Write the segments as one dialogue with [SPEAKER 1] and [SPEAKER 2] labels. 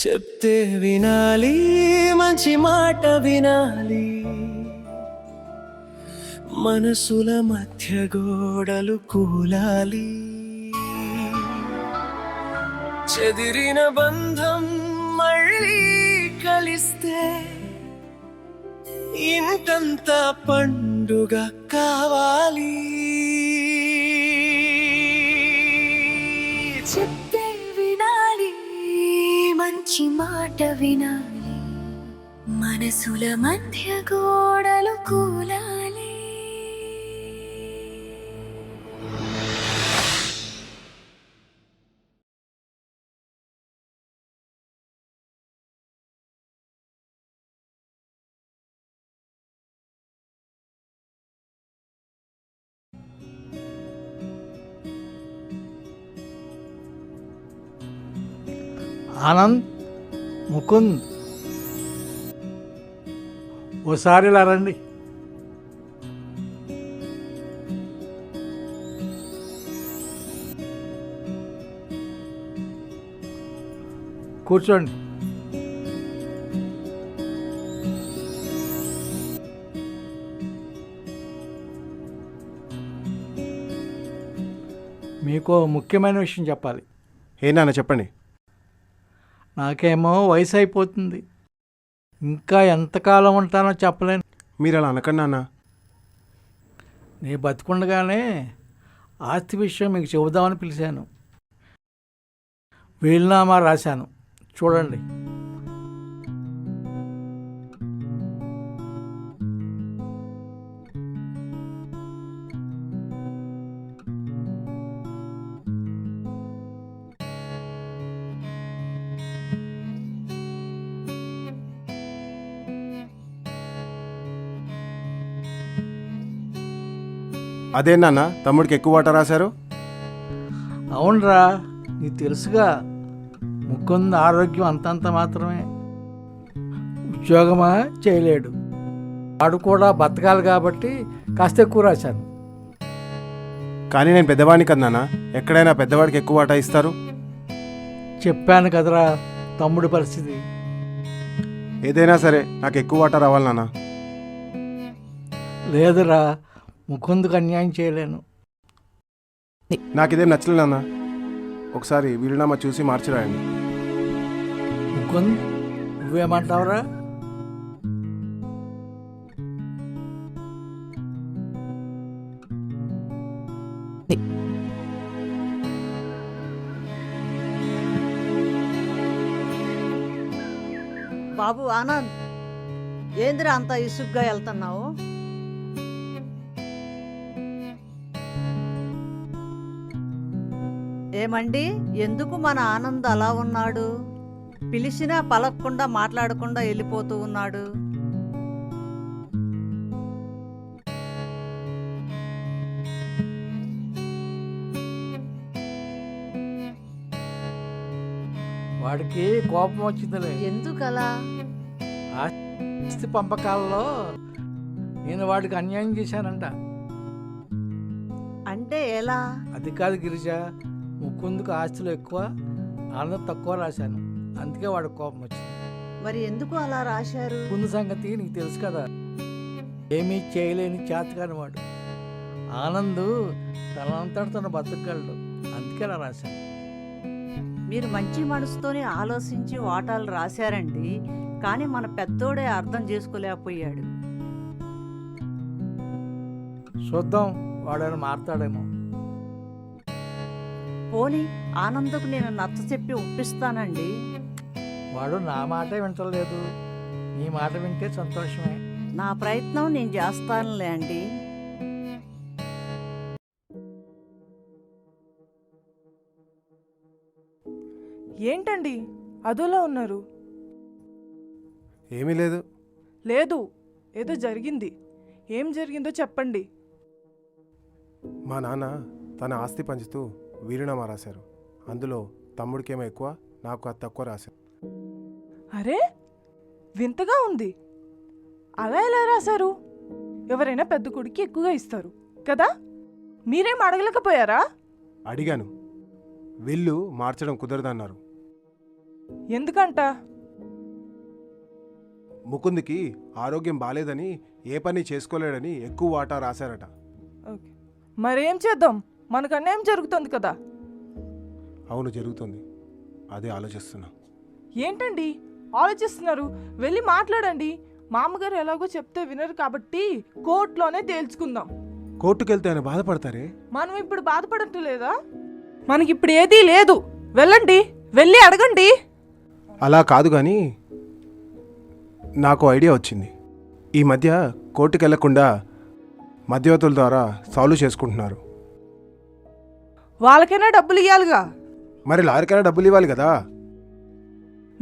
[SPEAKER 1] చెప్తే వినాలి, మంచి మాట వినాలి, మనసుల మధ్య గోడలు కూలాలి, చెదిరిన బంధం మళ్ళీ కలిస్తే ఇంతంతా పండుగ కావాలి.
[SPEAKER 2] చెప్తే వినాలి, మంచి మాట వినాలి, మనసుల మధ్య గోడలు కూలాలి.
[SPEAKER 3] ఆనంద్, ముకుంద్, ఓసారి ఇలా రండి. కూర్చోండి. మీకు ముఖ్యమైన విషయం చెప్పాలి.
[SPEAKER 4] ఏ నాన్న చెప్పండి.
[SPEAKER 3] నాకేమో వయసు అయిపోతుంది, ఇంకా ఎంతకాలం ఉంటానో చెప్పలేను.
[SPEAKER 4] మీరు అలా అనకండి నాన్న.
[SPEAKER 3] నీ బతికుండగానే ఆస్తి విషయం మీకు చెబుదామని పిలిచాను. వీలునామా రాశాను, చూడండి.
[SPEAKER 4] అదే నాన్న తమ్ముడికి ఎక్కువ వాటా రాశారు.
[SPEAKER 3] అవునరా, నీకు తెలుసుగా, ముకుంద్ ఆరోగ్యం అంతంత మాత్రమే. ఉద్యోగమా చేయలేడు, వాడు కూడా బతకాలి కాబట్టి కాస్త ఎక్కువ రాశాను.
[SPEAKER 4] కానీ నేను పెద్దవాడిని కదా నాన్న, ఎక్కడైనా పెద్దవాడికి ఎక్కువ వాటా ఇస్తారు.
[SPEAKER 3] చెప్పాను కదరా తమ్ముడి పరిస్థితి.
[SPEAKER 4] ఏదైనా సరే నాకు ఎక్కువ వాటా రావాలి నాన్న.
[SPEAKER 3] లేదురా, ముకుందుకు అన్యాయం చేయలేను.
[SPEAKER 4] నాకు ఇదేం నచ్చలేదు నాన్న. ఒకసారి వీలునామా చూసి మార్చి రాయండి.
[SPEAKER 3] ముకుంద్, నువ్వేమంటావురా?
[SPEAKER 5] బాబు ఆనంద్, ఏందిరా అంత ఇసుగ్గా వెళ్తున్నావు? ఏమండి, ఎందుకు మన ఆనంద్ అలా ఉన్నాడు? పిలిచినా పలకకుండా మాట్లాడకుండా వెళ్ళిపోతూ ఉన్నాడు.
[SPEAKER 3] వాడికి కోపం వచ్చిందిలే.
[SPEAKER 5] ఎందుకలా?
[SPEAKER 3] ఆస్తి పంపకాలలో నేను వాడికి అన్యాయం చేశానంట.
[SPEAKER 5] అంటే ఎలా?
[SPEAKER 3] అది కాదు గిరిజ, ముకుందుకు ఆస్తులు ఎక్కువ, ఆనందం తక్కువ రాశాను, అందుకే వాడికి కోపం వచ్చింది.
[SPEAKER 5] మరి ఎందుకు అలా రాశారు?
[SPEAKER 3] ముందు సంగతి నీకు తెలుసు కదా, ఏమీ చేయలేని చేతకాని వాడు. ఆనంద్ తనంతట తను బతకగలడు, అందుకే అలా రాశాను.
[SPEAKER 5] మీరు మంచి మనసుతోనే ఆలోచించి వాటాలు రాశారండి, కానీ మన పెద్దోడే అర్థం చేసుకోలేకపోయాడు.
[SPEAKER 3] చూద్దాం, వాడైనా మారుతాడేమో.
[SPEAKER 5] పోనీ ఆనందకు నేను నచ్చ చెప్పి ఒప్పిస్తానండి.
[SPEAKER 3] వాడు నా మాటే వింటలేదు, నీ మాట వింటే సంతోషమే.
[SPEAKER 5] నా ప్రయత్నం నేను చేస్తానులే అండి.
[SPEAKER 6] ఏంటండి అదోలా ఉన్నారు?
[SPEAKER 4] ఏమీ లేదు.
[SPEAKER 6] లేదు, ఏదో జరిగింది. ఏం జరిగిందో చెప్పండి.
[SPEAKER 4] మా నాన్న తన ఆస్తి పంచుతూ వీలునామా రాశారు. అందులో తమ్ముడికేమో ఎక్కువ, నాకు అది తక్కువ రాశారు.
[SPEAKER 6] అరే, వింతగా ఉంది. అలా ఎలా రాశారు? ఎవరైనా పెద్ద కొడుకు ఎక్కువగా ఇస్తారు కదా, మీరేం అడగలేకపోయారా?
[SPEAKER 4] అడిగాను, వీళ్ళు మార్చడం కుదరదన్నారు.
[SPEAKER 6] ఎందుకంట?
[SPEAKER 4] ముకుంద్కి ఆరోగ్యం బాలేదని ఏ పని చేసుకోలేడని ఎక్కువ వాటా రాశారట.
[SPEAKER 6] ఓకే, మరేం చేద్దాం? మనకు అన్యాయం జరుగుతుంది కదా.
[SPEAKER 4] అవును, జరుగుతుంది. అదే ఆలోచిస్తున్నా.
[SPEAKER 6] ఏంటండి ఆలోచిస్తున్నారు? వెళ్ళి మాట్లాడండి. మామగారు ఎలాగో చెప్తే వినరు కాబట్టి కోర్టులోనే తేల్చుకుందాం.
[SPEAKER 4] కోర్టుకెళ్తే ఆయన బాధపడతారే.
[SPEAKER 6] మనం ఇప్పుడు బాధపడట్లేదా? మనకి ఇప్పుడు ఏదీ లేదు. వెళ్ళండి, వెళ్ళి అడగండి.
[SPEAKER 4] అలా కాదు కానీ నాకు ఐడియా వచ్చింది. ఈ మధ్య కోర్టుకెళ్లకుండా మధ్యవర్తుల ద్వారా సాల్వ్ చేసుకుంటున్నారు.
[SPEAKER 6] వాళ్ళకైనా డబ్బులు ఇవ్వాలిగా.
[SPEAKER 4] మరి లారీకైనా డబ్బులు ఇవ్వాలి కదా.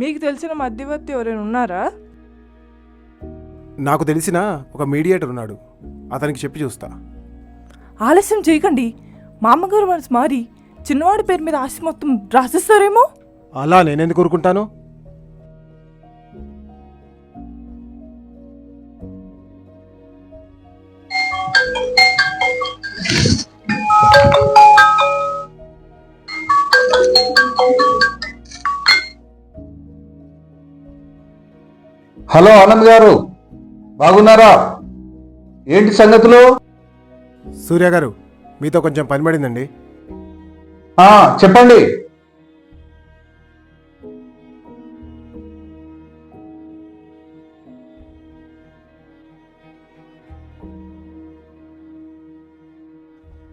[SPEAKER 6] మీకు తెలిసిన మధ్యవర్తి ఎవరైనా ఉన్నారా?
[SPEAKER 4] నాకు తెలిసిన ఒక మీడియేటర్ ఉన్నాడు, అతనికి చెప్పి చూస్తా.
[SPEAKER 6] ఆలస్యం చేయకండి. మా అమ్మగారు మనసు మారి చిన్నవాడి పేరు మీద ఆస్తి మొత్తం రాసిస్తారేమో.
[SPEAKER 4] అలా నేనెందుకు ఊరుకుంటాను?
[SPEAKER 7] హలో ఆనంద్ గారు, బాగున్నారా? ఏంటి సంగతులు?
[SPEAKER 4] సూర్య గారు, మీతో కొంచెం పని పడిందండి.
[SPEAKER 7] చెప్పండి.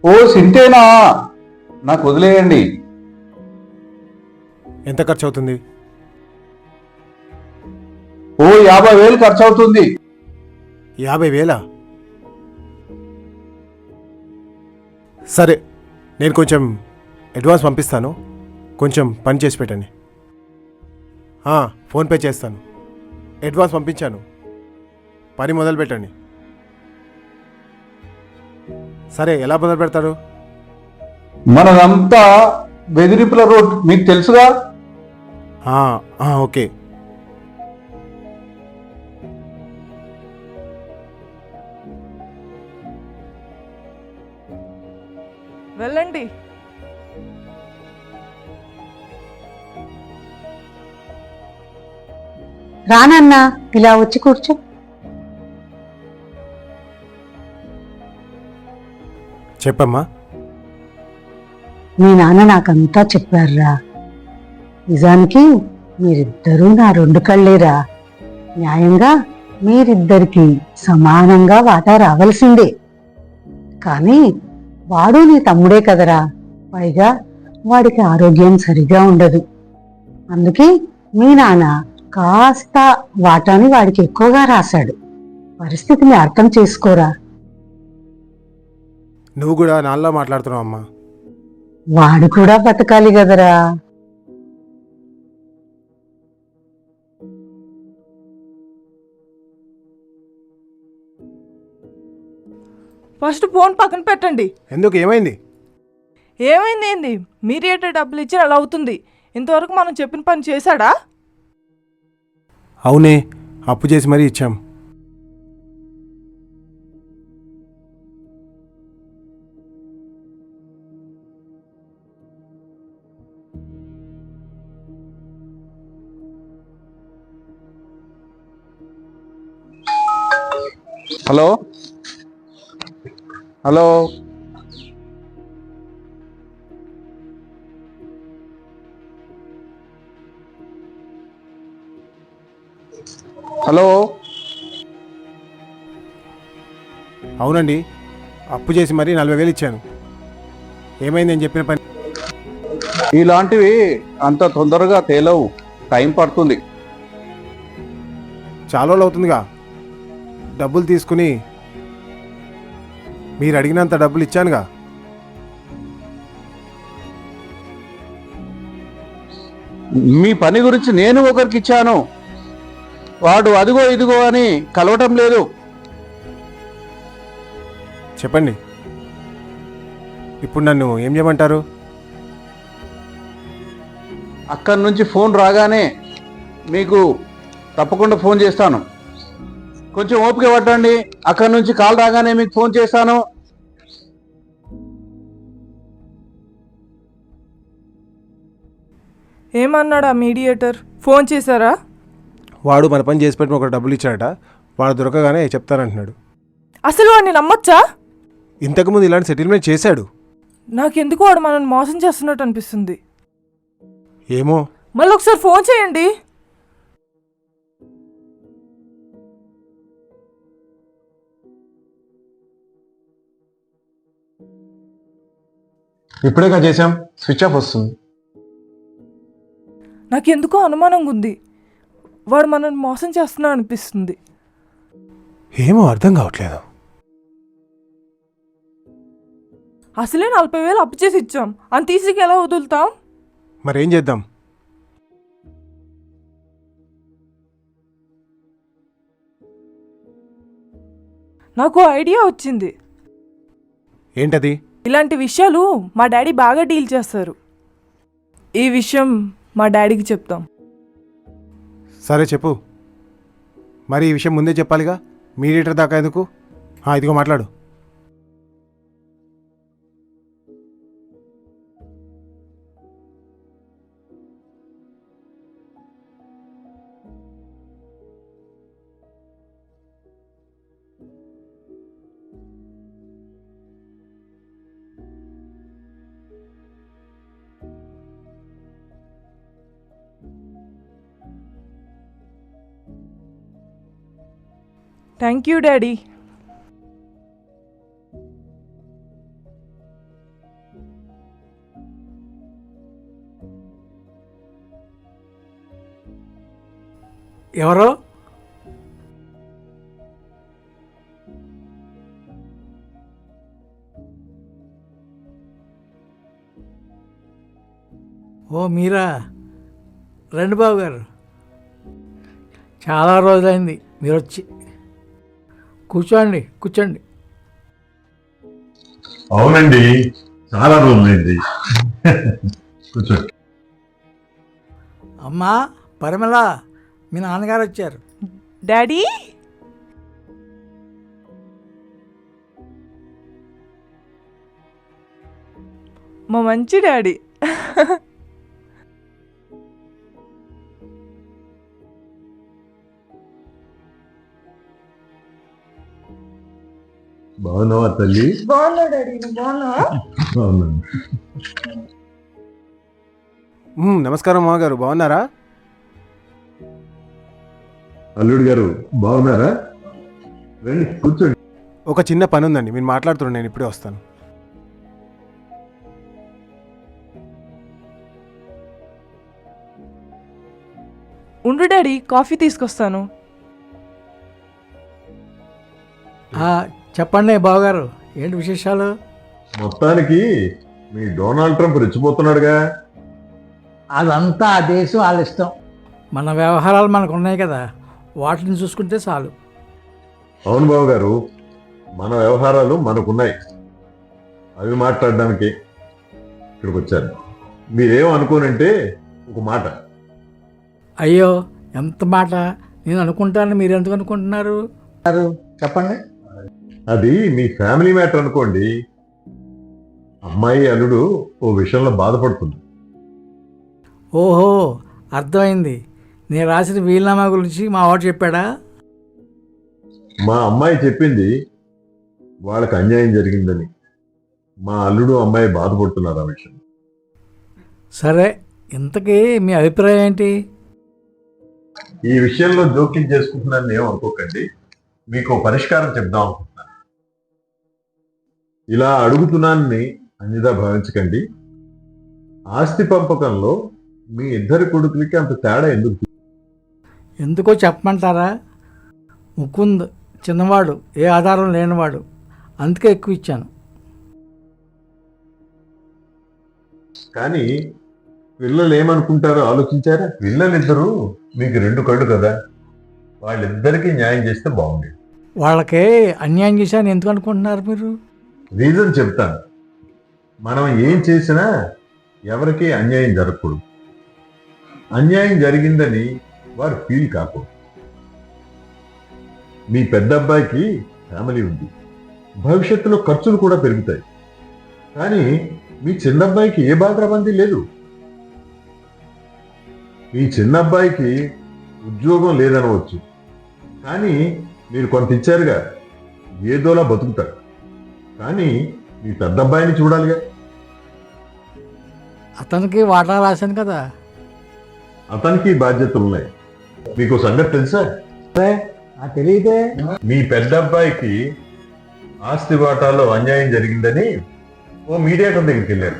[SPEAKER 7] ఓ సింతేనా? నాకు వదిలేయండి.
[SPEAKER 4] ఎంత ఖర్చు అవుతుంది?
[SPEAKER 7] ఓ 50,000 ఖర్చు అవుతుంది.
[SPEAKER 4] 50,000? సరే, నేను కొంచెం అడ్వాన్స్ పంపిస్తాను, కొంచెం పని చేసి పెట్టండి. ఫోన్పే చేస్తాను. అడ్వాన్స్ పంపించాను, పని మొదలు పెట్టండి. సరే, ఎలా మొదలు పెడతారు?
[SPEAKER 7] మనదంతా బెదిరింపుల రోడ్, మీకు తెలుసుగా.
[SPEAKER 4] ఓకే.
[SPEAKER 6] వెళ్ళండి.
[SPEAKER 8] రానన్నా, ఇలా వచ్చి కూర్చో.
[SPEAKER 4] చెప్పమ్మా.
[SPEAKER 8] మీ నాన్న నాకంతా చెప్పారురా. నిజానికి మీరిద్దరూ నా రెండు కళ్ళేరా. న్యాయంగా మీరిద్దరికి సమానంగా వాటా రావాల్సిందే. కానీ వాడు నీ తమ్ముడే కదరా. పైగా వాడికి ఆరోగ్యం సరిగా ఉండదు. అందుకే మీ నాన్న కాస్త వాటాని వాడికి ఎక్కువగా రాశాడు. పరిస్థితిని అర్థం చేసుకోరా.
[SPEAKER 4] నువ్వు కూడా నాన్నలా మాట్లాడుతున్నావు అమ్మా.
[SPEAKER 8] వాడు కూడా బతకాలి కదరా.
[SPEAKER 6] ఫస్ట్ ఫోన్ పక్కన పెట్టండి.
[SPEAKER 4] ఎందుకు, ఏమైంది?
[SPEAKER 6] ఏమైంది ఏంది? మీరేట డబ్బులు ఇచ్చి అలా అవుతుంది. ఇంతవరకు మనం చెప్పిన పని చేశాడా?
[SPEAKER 4] అవునే, అప్పు చేసి మరీ ఇచ్చాం.
[SPEAKER 7] హలో హలో హలో
[SPEAKER 4] అవునండి, అప్పు చేసి మరీ 40,000 ఇచ్చాను. ఏమైంది నేను చెప్పిన పని?
[SPEAKER 7] ఇలాంటివి అంత తొందరగా తేలవు, టైం పడుతుంది.
[SPEAKER 4] చాలా రోజులు అవుతుందిగా డబ్బులు తీసుకుని. మీరు అడిగినంత డబ్బులు ఇచ్చానుగా.
[SPEAKER 7] మీ పని గురించి నేను ఒకరికి ఇచ్చాను, వాడు అదిగో ఇదిగో అని కలవటం లేదు.
[SPEAKER 4] చెప్పండి, ఇప్పుడు నన్ను ఏం చేయమంటారు?
[SPEAKER 7] అక్కడి నుంచి ఫోన్ రాగానే మీకు తప్పకుండా ఫోన్ చేస్తాను. కొంచెం ఓపిక పట్టండి, అక్కడి నుంచి కాల్ రాగానే మీకు ఫోన్ చేస్తాను.
[SPEAKER 6] ఏమన్నాడు ఆ మీడియేటర్? ఫోన్ చేశారా?
[SPEAKER 4] వాడు మన పని చేసి పెట్టిన ఒక డబ్బులు ఇచ్చాడట. వాడు దొరకగానే చెప్తానంటున్నాడు.
[SPEAKER 6] అసలు వాడిని నమ్మొచ్చా?
[SPEAKER 4] ఇంతకుముందు ఇలాంటి సెటిల్మెంట్ చేశాడు.
[SPEAKER 6] నాకెందుకు వాడు మనల్ని మోసం చేస్తున్నట్టు అనిపిస్తుంది.
[SPEAKER 4] ఏమో.
[SPEAKER 6] మళ్ళీ ఒకసారి ఫోన్ చేయండి.
[SPEAKER 7] ఇప్పుడేగా చేసాం, స్విచ్ ఆఫ్ వస్తుంది.
[SPEAKER 6] నాకెందుకో అనుమానంగా ఉంది. వాడు మనల్ని మోసం చేస్తున్నాడు అనిపిస్తుంది.
[SPEAKER 4] ఏమో అర్థం కావట్లేదు.
[SPEAKER 6] అసలే 40,000 అప్పు చేసి ఇచ్చాం. అంత ఈజీగా ఎలా వదులుతాం?
[SPEAKER 4] మరేం చేద్దాం?
[SPEAKER 6] నాకు ఐడియా వచ్చింది.
[SPEAKER 4] ఏంటది?
[SPEAKER 6] ఇలాంటి విషయాలు మా డాడీ బాగా డీల్ చేస్తారు. ఈ విషయం మా డాడీకి చెప్తాం.
[SPEAKER 4] సరే చెప్పు. మరి ఈ విషయం ముందే చెప్పాలిగా, మీడియేటర్ దాకా ఎందుకు? ఇదిగో మాట్లాడు.
[SPEAKER 6] Thank you daddy.
[SPEAKER 3] ఎవరో మీరా? రండి బాబు గారు, చాలా రోజులైంది మీరు వచ్చి. కూర్చోండి.
[SPEAKER 9] అవునండి, చాలా రోజులైంది. కూర్చోండి.
[SPEAKER 3] అమ్మా పరిమళ, మీ నాన్నగారు వచ్చారు.
[SPEAKER 6] డాడీ, మా మంచి డాడీ.
[SPEAKER 9] బాగున్నావా తల్లి?
[SPEAKER 6] బాగున్నా డాడీ, బాగున్నావా?
[SPEAKER 9] బాగున్నాను.
[SPEAKER 4] నమస్కారం మామగారు, బాగున్నారా?
[SPEAKER 9] అల్లుడు గారు బాగున్నారా? రండి కూర్చోండి.
[SPEAKER 4] ఒక చిన్న పని ఉందండి, మీరు మాట్లాడుతున్నాను, నేను ఇప్పుడే వస్తాను.
[SPEAKER 6] ఉండు డాడీ, కాఫీ తీసుకొస్తాను.
[SPEAKER 3] చెప్పండి బావగారు, ఏంటి విశేషాలు?
[SPEAKER 9] మొత్తానికి మీ డొనాల్డ్ ట్రంప్ రెచ్చిపోతున్నాడుగా.
[SPEAKER 3] అదంతా ఆ దేశం వాళ్ళ ఇష్టం. మన వ్యవహారాలు మనకు ఉన్నాయి కదా, వాటిని చూసుకుంటే చాలు.
[SPEAKER 9] అవును బాబు గారు, మన వ్యవహారాలు మనకున్నాయి, అవి మాట్లాడడానికి ఇక్కడికి వచ్చాను. మీరేం అనుకోనంటే ఒక మాట.
[SPEAKER 3] అయ్యో ఎంత మాట! నేను అనుకుంటాను, మీరు ఎందుకు అనుకుంటున్నారు? చెప్పండి.
[SPEAKER 9] అది మీ ఫ్యామిలీ మ్యాటర్ అనుకోండి. అమ్మాయి అల్లుడు ఓ విషయంలో బాధపడుతుంది.
[SPEAKER 3] ఓహో, అర్థమైంది. నేను రాసిన వీలునామా గురించి మా వాడు చెప్పాడా?
[SPEAKER 9] మా అమ్మాయి చెప్పింది వాళ్ళకి అన్యాయం జరిగిందని. మా అల్లుడు అమ్మాయి బాధపడుతున్నారు ఆ విషయం.
[SPEAKER 3] సరే, ఇంతకీ మీ అభిప్రాయం ఏంటి?
[SPEAKER 9] ఈ విషయంలో జోక్యం చేసుకుంటున్నాను ఏం అనుకోకండి, మీకు పరిష్కారం చెప్దాం అనుకుంటున్నాను. ఇలా అడుగుతున్నానని అన్నిదా భావించకండి. ఆస్తి పంపకంలో మీ ఇద్దరి కొడుకులకి అంత తేడా
[SPEAKER 3] ఎందుకో చెప్పమంటారా? ముకుంద్ చిన్నవాడు, ఏ ఆధారం లేనివాడు, అందుకే ఎక్కువ ఇచ్చాను.
[SPEAKER 9] కానీ పిల్లలు ఏమనుకుంటారో ఆలోచించారా? పిల్లలిద్దరూ మీకు రెండు కళ్ళు కదా, వాళ్ళిద్దరికీ న్యాయం చేస్తే బాగుండేది.
[SPEAKER 3] వాళ్ళకే అన్యాయం చేశాను ఎందుకు అనుకుంటున్నారు మీరు?
[SPEAKER 9] రీజన్ చెప్తాను. మనం ఏం చేసినా ఎవరికి అన్యాయం జరగకూడదు. అన్యాయం జరిగిందని వారు ఫీల్ కాకూడదు. మీ పెద్ద అబ్బాయికి ఫ్యామిలీ ఉంది, భవిష్యత్తులో ఖర్చులు కూడా పెరుగుతాయి. కానీ మీ చిన్న అబ్బాయికి ఏ బాధ లేదు. మీ చిన్న అబ్బాయికి ఉద్యోగం లేదనవచ్చు, కానీ మీరు కొంత ఇచ్చారుగా, ఏదోలా బతుకుతాడు. కానీ మీ పెద్ద అబ్బాయిని చూడాలిగా.
[SPEAKER 3] అతనికి వాటా రాశాను కదా.
[SPEAKER 9] అతనికి బాధ్యతలు ఉన్నాయి. మీకు సంగతి తెలుసా?
[SPEAKER 3] తెలియదే.
[SPEAKER 9] మీ పెద్ద అబ్బాయికి ఆస్తి వాటాలో అన్యాయం జరిగిందని ఓ మీడియేటర్ దగ్గరికి వెళ్ళారు.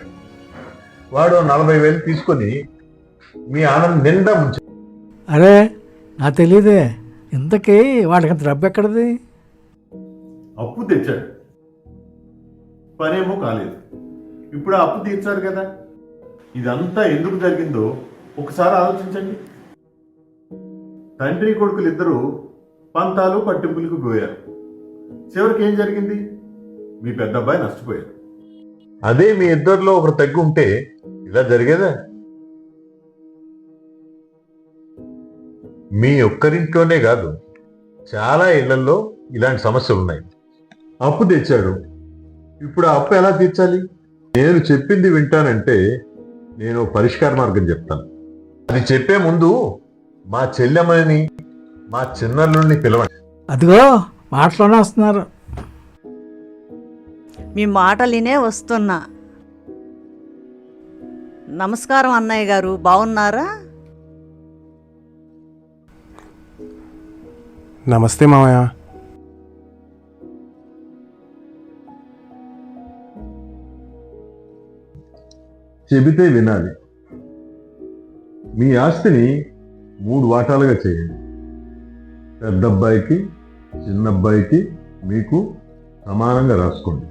[SPEAKER 9] వాడు 40,000 తీసుకొని మీ ఆనంద్ నిండా ముంచారు.
[SPEAKER 3] అరే నాకు తెలియదే. ఇంతకీ వాడికి అంత డబ్బు ఎక్కడిది?
[SPEAKER 9] అప్పు తెచ్చాడు, పనేమో కాలేదు. ఇప్పుడు ఆ అప్పు తీర్చారు కదా. ఇదంతా ఎందుకు జరిగిందో ఒకసారి ఆలోచించండి. తండ్రి కొడుకులు ఇద్దరు పంతాలు పట్టింపులకు పోయారు. చివరికి ఏం జరిగింది? మీ పెద్ద అబ్బాయి నష్టపోయారు. అదే మీ ఇద్దరిలో ఒకరు తగ్గి ఉంటే ఇలా జరిగేదా? మీ ఒక్కరింట్లోనే కాదు, చాలా ఇళ్లలో ఇలాంటి సమస్యలు ఉన్నాయి. అప్పు తెచ్చాడు, ఇప్పుడు ఆ అప్పు ఎలా తీర్చాలి? నేను చెప్పింది వింటానంటే నేను పరిష్కార మార్గం చెప్తాను. అది చెప్పే ముందు మా చెల్లెమ్మని, మా చిన్నల్లుని పిలవండి.
[SPEAKER 3] అదిగో మాటలోనే వస్తున్నారు.
[SPEAKER 5] మీ మాటలినే వస్తున్నా. నమస్కారం అన్నయ్య గారు, బాగున్నారా?
[SPEAKER 4] నమస్తే మామయ్య.
[SPEAKER 9] చెబితే వినాలి. మీ ఆస్తిని 3 వాటాలుగా చేయండి. పెద్ద అబ్బాయికి, చిన్న అబ్బాయికి మీకు సమానంగా రాసుకోండి.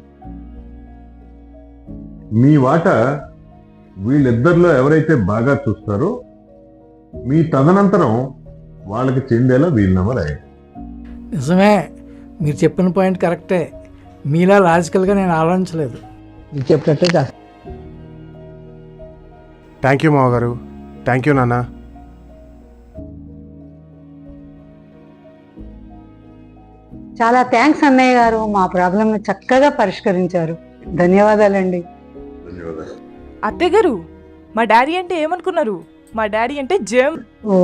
[SPEAKER 9] మీ వాటా వీళ్ళిద్దరిలో ఎవరైతే బాగా చూస్తారో మీ తదనంతరం వాళ్ళకి చెందేలా వీలునామా రాయండి.
[SPEAKER 3] నిజమే, మీరు చెప్పిన పాయింట్ కరెక్టే. మీలా లాజికల్గా నేను ఆలోచించలేదు. మీరు చెప్పినట్టే చేస్తాను.
[SPEAKER 4] థ్యాంక్ యూ మామగారు. థ్యాంక్ యూ నాన్న.
[SPEAKER 8] చాలా థ్యాంక్స్ అన్నయ్య గారు, మా ప్రాబ్లం చక్కగా పరిష్కరించారు. ధన్యవాదాలండి.
[SPEAKER 9] ధన్యవాదాలు.
[SPEAKER 6] అత్తయ్య గారు, మా డాడీ అంటే ఏమనుకున్నారు? మా డాడీ అంటే జెమ్.
[SPEAKER 8] ఓ